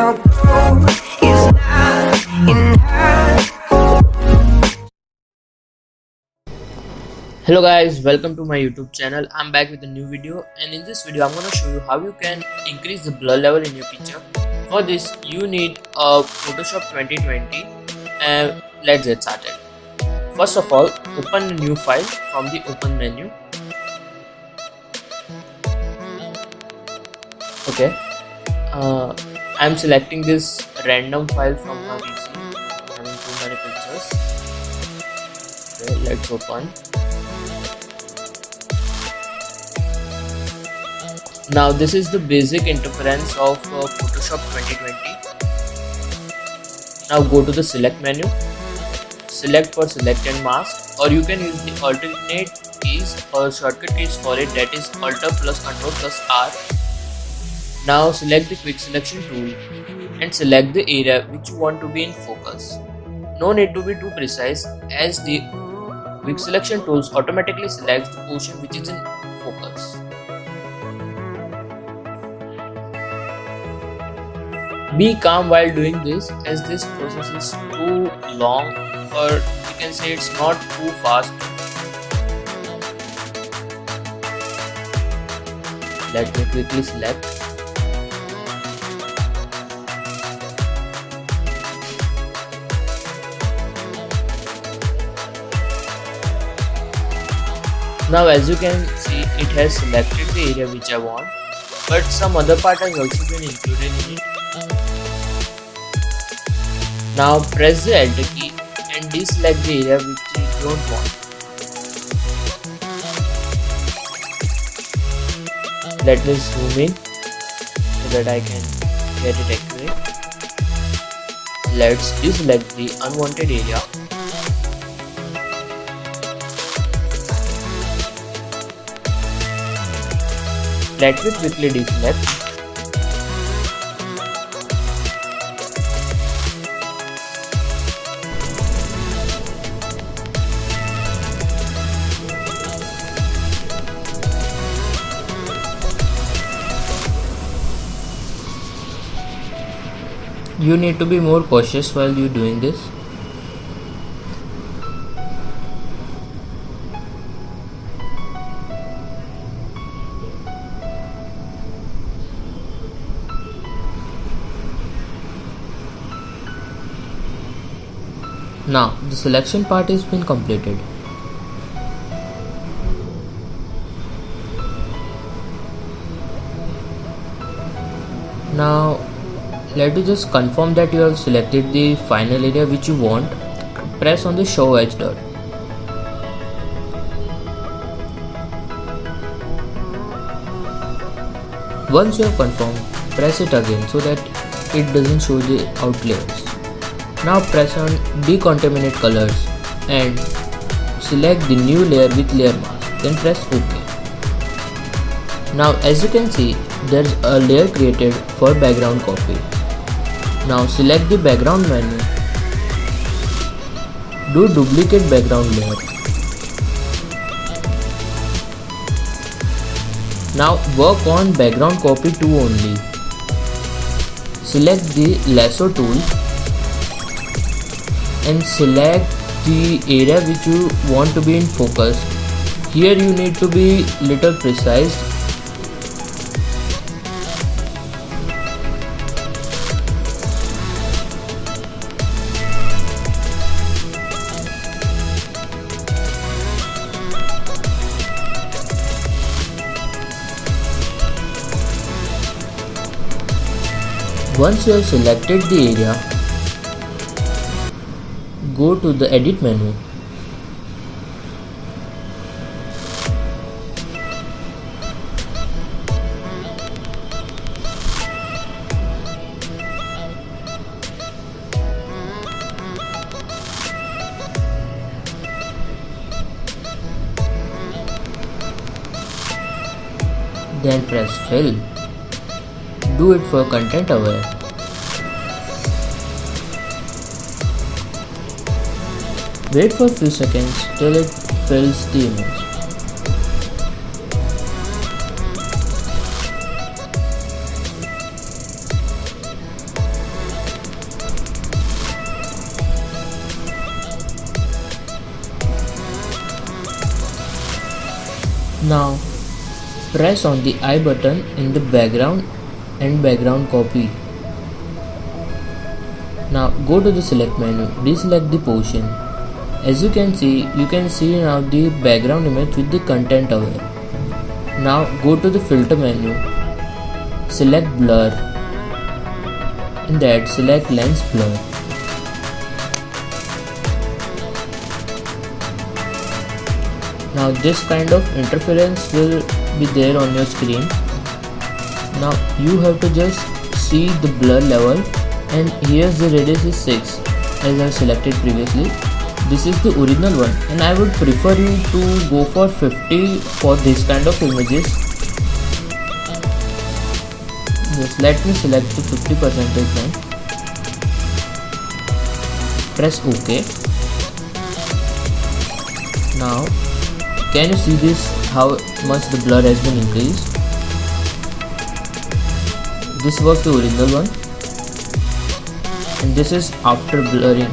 your goal is not enough. Hello guys, welcome to my YouTube channel. I'm back with a new video, and in this video I'm going to show you how you can increase the blur level in your picture. For this you need a Photoshop 2020, and let's get started. First of all, open a new file from the open menu. Okay, I'm selecting this random file from my PC having too many pictures. Okay, let's open. Now this is the basic interference of Photoshop 2020. Now go to the select menu, select for select and mask, or you can use the alternate keys or shortcut keys for it, that is Alt plus Ctrl plus R. Now select the quick selection tool and select the area which you want to be in focus. No need to be too precise, as the quick selection tools automatically selects the portion which is in focus. Be calm while doing this, as this process is too long, or you can say it's not too fast. Let me quickly select. Now as you can see, it has selected the area which I want, but some other part has also been included in it. Now press the Alt key and deselect the area which you don't want. Let me zoom in so that I can get it accurate. Let's deselect the unwanted area. Let me quickly deselect. You need to be more cautious while you're doing this. Now the selection part has been completed. Now let us just confirm that you have selected the final area which you want. Press on the show edge dot. Once you have confirmed, press it again so that it doesn't show the outliers. Now press on decontaminate colors and select the new layer with layer mask, then press OK. Now as you can see, there's a layer created for background copy. Now select the background menu, do duplicate background layer. Now work on background copy 2 only. Select the lasso tool and select the area which you want to be in focus. Here you need to be little precise. Once you have selected the area, go to the edit menu. Then press fill. Do it for content aware. Wait for a few seconds till it fills the image. Now press on the I button in the background and background copy. Now go to the select menu, deselect the portion. As you can see now the background image with the content aware. Now go to the filter menu, select blur. In that select lens blur. Now this kind of interference will be there on your screen. Now you have to just see the blur level, and here's the radius is 6 as I selected previously. This is the original one, and I would prefer you to go for 50 for this kind of images. Just let me select the 50% then. Press OK. Now can you see this, how much the blur has been increased? This was the original one, and this is after blurring.